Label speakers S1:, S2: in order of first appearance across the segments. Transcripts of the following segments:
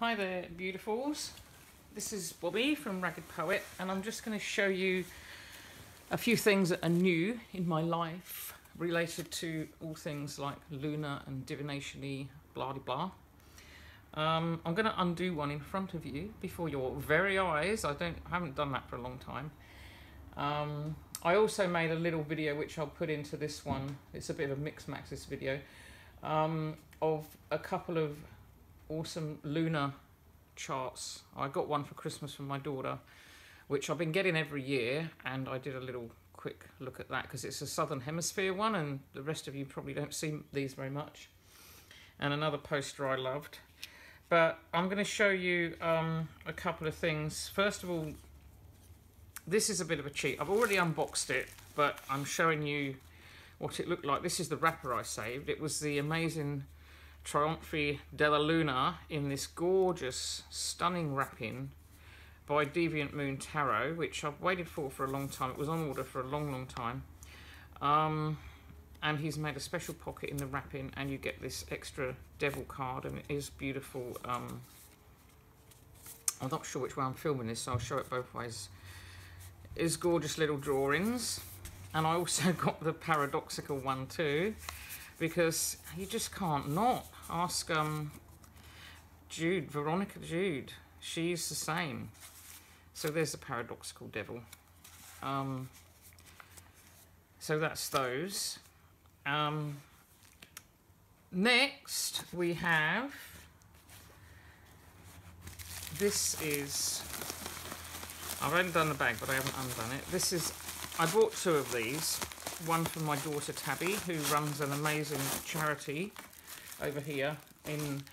S1: Hi there, beautifuls. This is Bobby from Ragged Poet, and I'm just going to show you a few things that are new in my life related to all things like lunar and divination-y blah blah. I'm going to undo one in front of you before your very eyes. I haven't done that for a long time. I also made a little video which I'll put into this one. It's a bit of a mix max, this video, of a couple of awesome lunar charts. I got one for Christmas from my daughter, which I've been getting every year, and I did a little quick look at that because it's a southern hemisphere one, and the rest of you probably don't see these very much. And another poster I loved. But I'm going to show you a couple of things. First of all, this is a bit of a cheat. I've already unboxed it, but I'm showing you what it looked like. This is the wrapper I saved. It was the amazing Trionfi della Luna in this gorgeous, stunning wrapping by Deviant Moon Tarot, which I've waited for a long time. It was on order for a long time. And he's made a special pocket in the wrapping, and you get this extra devil card, and it is beautiful. I'm not sure which way I'm filming this, so I'll show it both ways. It's gorgeous little drawings, and I also got the paradoxical one too, because you just can't not ask Veronica Jude. She's the same. So there's the paradoxical devil. So that's those. Next we have, this is, I've only done the bag but I haven't undone it. This is, I bought two of these. One for my daughter Tabby, who runs an amazing charity over here in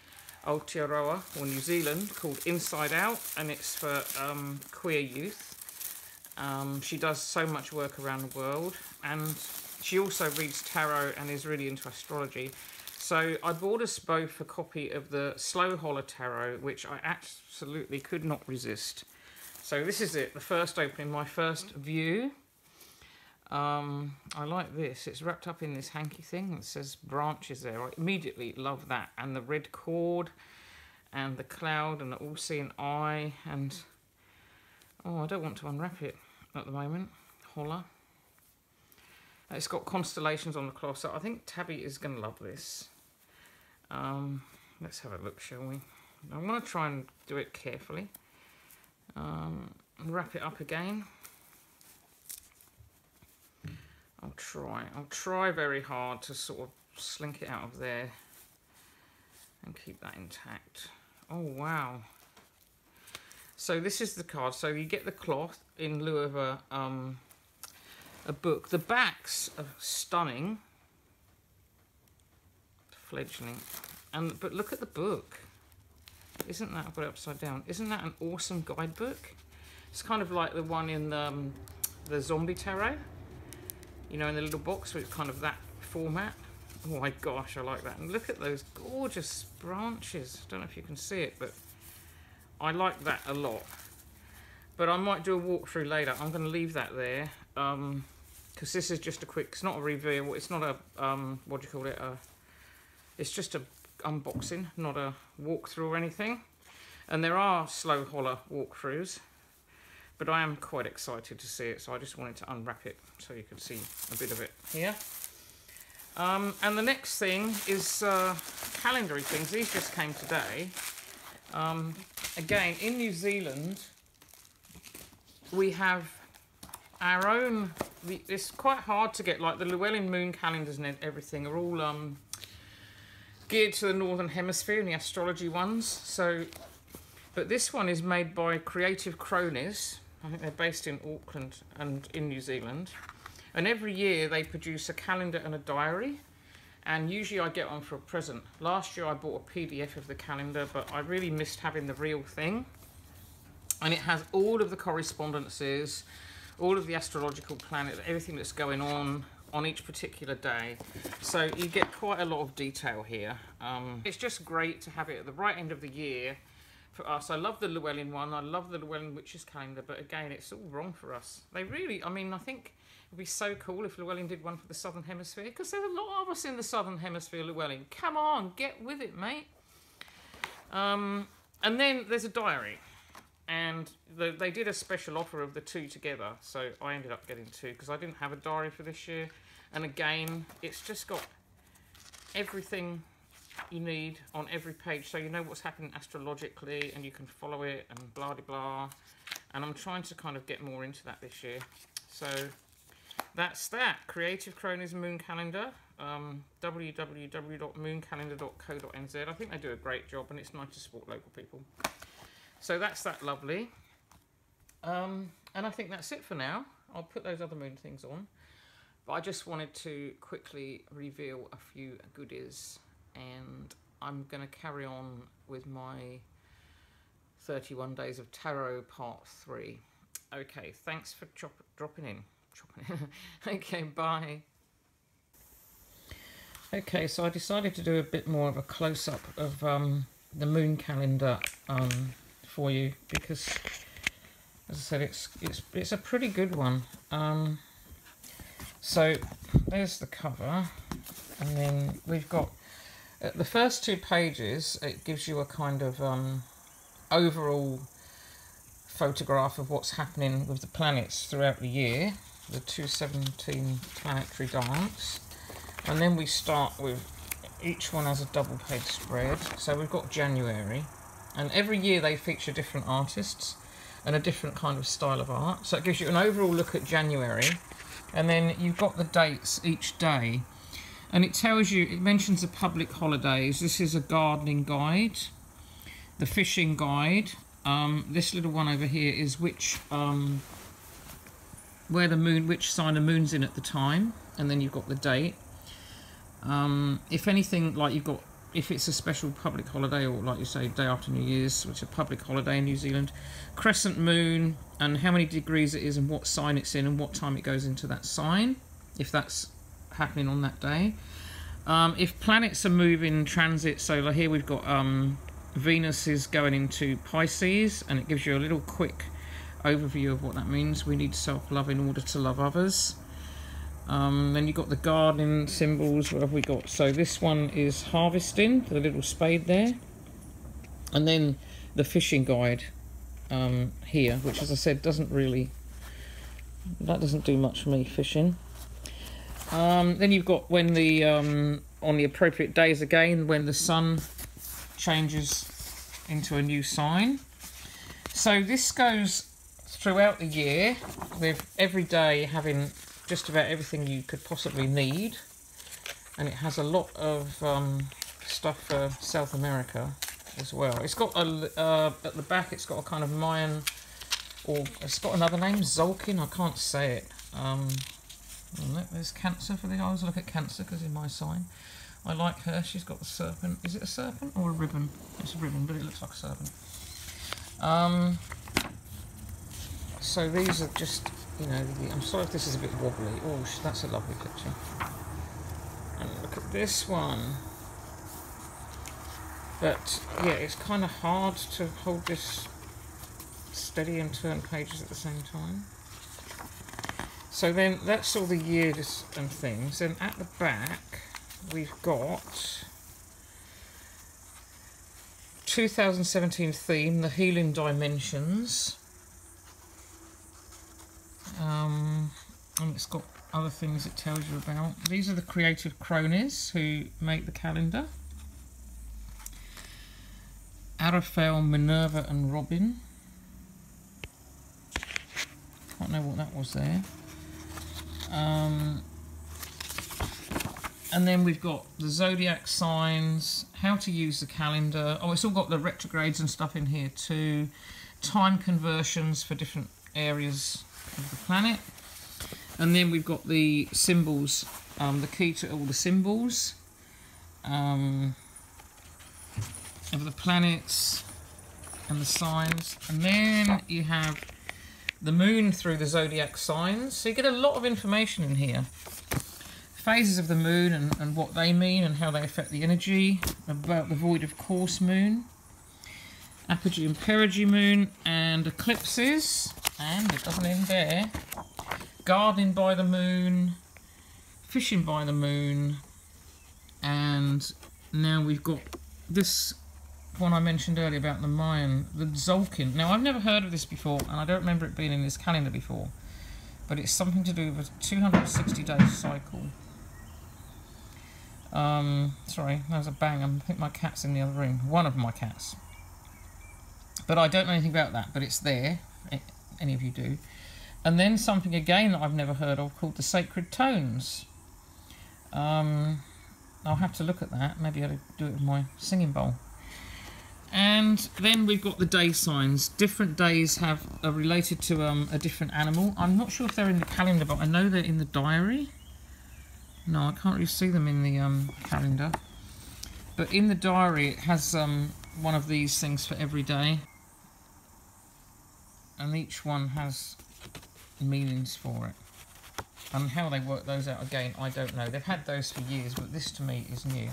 S1: Aotearoa, or New Zealand, called Inside Out, and it's for queer youth. She does so much work around the world, and she also reads tarot and is really into astrology. So I bought us both a copy of the Slow Holler Tarot, which I absolutely could not resist. So this is it, the first opening, my first view. I like this. It's wrapped up in this hanky thing that says branches there. I immediately love that. And the red cord and the cloud and the all-seeing eye. And, oh, I don't want to unwrap it at the moment. Holler. It's got constellations on the cloth, so I think Tabby is going to love this. Let's have a look, shall we? I'm going to try and do it carefully. Wrap it up again. I'll try very hard to sort of slink it out of there and keep that intact. Oh, wow. So this is the card. So you get the cloth in lieu of a book. The backs are stunning. Fledgling. But look at the book. Isn't that, I've got it upside down. Isn't that an awesome guidebook? It's kind of like the one in the zombie tarot. You know, in the little box, with kind of that format. Oh my gosh, I like that. And look at those gorgeous branches. I don't know if you can see it, but I like that a lot. But I might do a walkthrough later. I'm going to leave that there, because this is just a quick, it's not a reveal, it's not a, what do you call it, it's just a unboxing, not a walkthrough or anything. And there are Slow Holler walkthroughs, but I am quite excited to see it, so I just wanted to unwrap it so you could see a bit of it here. And the next thing is calendary things. These just came today. Again, in New Zealand, we have our own, it's quite hard to get, like the Llewellyn moon calendars and everything are all geared to the Northern Hemisphere and the astrology ones. So, but this one is made by Creative Cronies. I think they're based in Auckland and in New Zealand. And every year they produce a calendar and a diary. And usually I get one for a present. Last year I bought a PDF of the calendar, but I really missed having the real thing. And it has all of the correspondences, all of the astrological planets, everything that's going on each particular day. So you get quite a lot of detail here. It's just great to have it at the right end of the year. For us, I love the Llewellyn one, I love the Llewellyn Witches calendar, but again, it's all wrong for us. They really, I mean, I think it'd be so cool if Llewellyn did one for the Southern Hemisphere, because there's a lot of us in the Southern Hemisphere, Llewellyn. Come on, get with it, mate. And then there's a diary. And they did a special offer of the 2 together. So I ended up getting 2 because I didn't have a diary for this year. And again, it's just got everything you need on every page. So you know what's happening astrologically and you can follow it and blah, blah, blah. And I'm trying to kind of get more into that this year. So that's that. Creative Cronies Moon Calendar. www.mooncalendar.co.nz. I think they do a great job and it's nice to support local people. So that's that lovely. And I think that's it for now. I'll put those other moon things on. But I just wanted to quickly reveal a few goodies. And I'm going to carry on with my 31 Days of Tarot Part 3. Okay, thanks for dropping in. Okay, bye. Okay, so I decided to do a bit more of a close-up of the moon calendar for you because, as I said, it's a pretty good one. So there's the cover, and then we've got the first 2 pages. It gives you a kind of overall photograph of what's happening with the planets throughout the year, the 217 planetary dance. And then we start with, each one has a double page spread. So we've got January, and every year they feature different artists and a different kind of style of art. So it gives you an overall look at January, and then you've got the dates each day. And it tells you, it mentions the public holidays. This is a gardening guide, the fishing guide. This little one over here is which where the moon, which sign the moon's in at the time, and then you've got the date. If anything, like you've got, if it's a special public holiday, or like you say, day after New Year's, which is a public holiday in New Zealand, crescent moon, and how many degrees it is, and what sign it's in, and what time it goes into that sign, if that's happening on that day. If planets are moving transit, so like here we've got Venus is going into Pisces, and it gives you a little quick overview of what that means. We need self-love in order to love others. Then you've got the gardening symbols. What have we got? So this one is harvesting, the little spade there. And then the fishing guide here, which, as I said, doesn't really, that doesn't do much for me, fishing. Then you've got when the, on the appropriate days again, when the sun changes into a new sign. So this goes throughout the year, with every day having just about everything you could possibly need, and it has a lot of stuff for South America as well. It's got a, at the back it's got a kind of Mayan, or it's got another name, Zolkin, I can't say it. Look, there's Cancer for the, I always look at Cancer because it's my sign. I like her, she's got the serpent. Is it a serpent or a ribbon? It's a ribbon, but it looks like a serpent. So these are just, you know, I'm sorry if this is a bit wobbly. Oh, that's a lovely picture. And look at this one. But yeah, it's kind of hard to hold this steady and turn pages at the same time. So then that's all the years and things. And at the back we've got 2017 theme, the healing dimensions. And it's got other things it tells you about. These are the creative cronies who make the calendar. Arafel, Minerva and Robin. Can't know what that was there. And then we've got the zodiac signs, how to use the calendar. Oh, it's all got the retrogrades and stuff in here too. Time conversions for different areas of the planet. And then we've got the symbols, the key to all the symbols of the planets and the signs. And then you have the moon through the zodiac signs. So you get a lot of information in here. Phases of the moon and what they mean and how they affect the energy. About the void of course moon. Apogee and perigee moon. And eclipses. And it doesn't end there. Gardening by the moon. Fishing by the moon. And now we've got this one I mentioned earlier about the Mayan, the Zolkin. Now, I've never heard of this before, and I don't remember it being in this calendar before, but it's something to do with a 260-day cycle. Sorry, there's a bang. I think my cat's in the other room. One of my cats. But I don't know anything about that, but it's there. Any of you do. And then something again that I've never heard of called the Sacred Tones. I'll have to look at that. Maybe I'll do it with my singing bowl. And then we've got the day signs. Different days are related to a different animal. I'm not sure if they're in the calendar, but I know they're in the diary. No, I can't really see them in the calendar. But in the diary, it has one of these things for every day. And each one has meanings for it. And how they work those out, again, I don't know. They've had those for years, but this to me is new.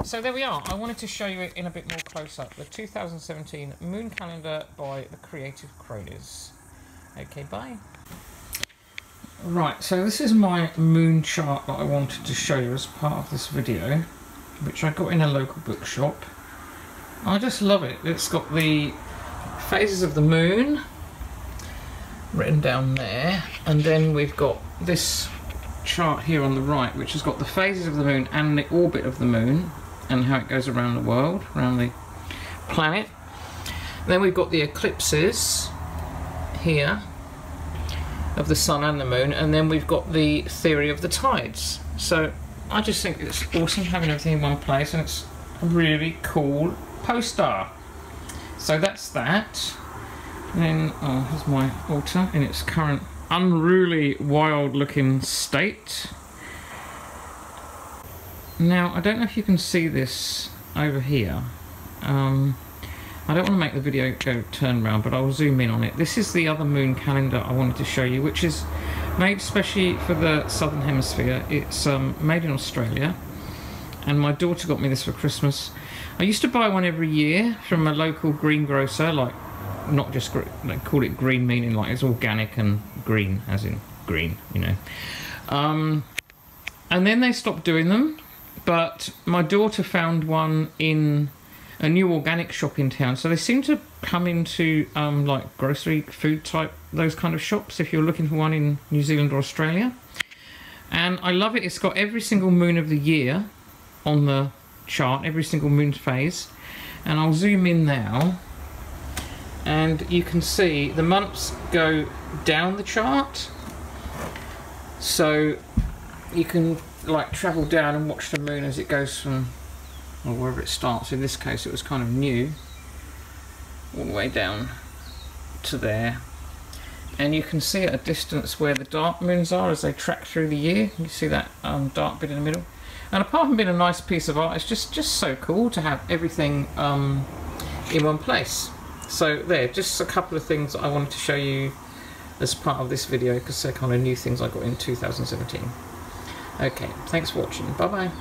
S1: So there we are. I wanted to show you it in a bit more close-up. The 2017 Moon Calendar by the Creative Cronies. Okay, bye. Right, so this is my moon chart that I wanted to show you as part of this video, which I got in a local bookshop. I just love it. It's got the phases of the moon written down there, and then we've got this chart here on the right, which has got the phases of the moon and the orbit of the moon and how it goes around the world, around the planet. Then we've got the eclipses here of the sun and the moon, and then we've got the theory of the tides. So I just think it's awesome having everything in one place, and it's a really cool poster. So that's that. And then, oh, here's my altar in its current unruly, wild looking state. Now, I don't know if you can see this over here. I don't want to make the video go turn round, but I'll zoom in on it. This is the other moon calendar I wanted to show you, which is made especially for the Southern Hemisphere. It's made in Australia, and my daughter got me this for Christmas. I used to buy one every year from a local greengrocer, like, not just they call it green, meaning like it's organic, and green as in green, you know. And then they stopped doing them, but my daughter found one in a new organic shop in town. So they seem to come into like grocery, food type, those kind of shops, if you're looking for one in New Zealand or Australia. And I love it. It's got every single moon of the year on the chart, every single moon phase. And I'll zoom in now, and you can see the months go down the chart, so you can like travel down and watch the moon as it goes from, or wherever it starts. In this case it was kind of new, all the way down to there, and you can see at a distance where the dark moons are as they track through the year. You see that dark bit in the middle, and apart from being a nice piece of art, it's just so cool to have everything in one place. So there, just a couple of things that I wanted to show you as part of this video, because they're kind of new things I got in 2017. Okay, thanks for watching. Bye bye.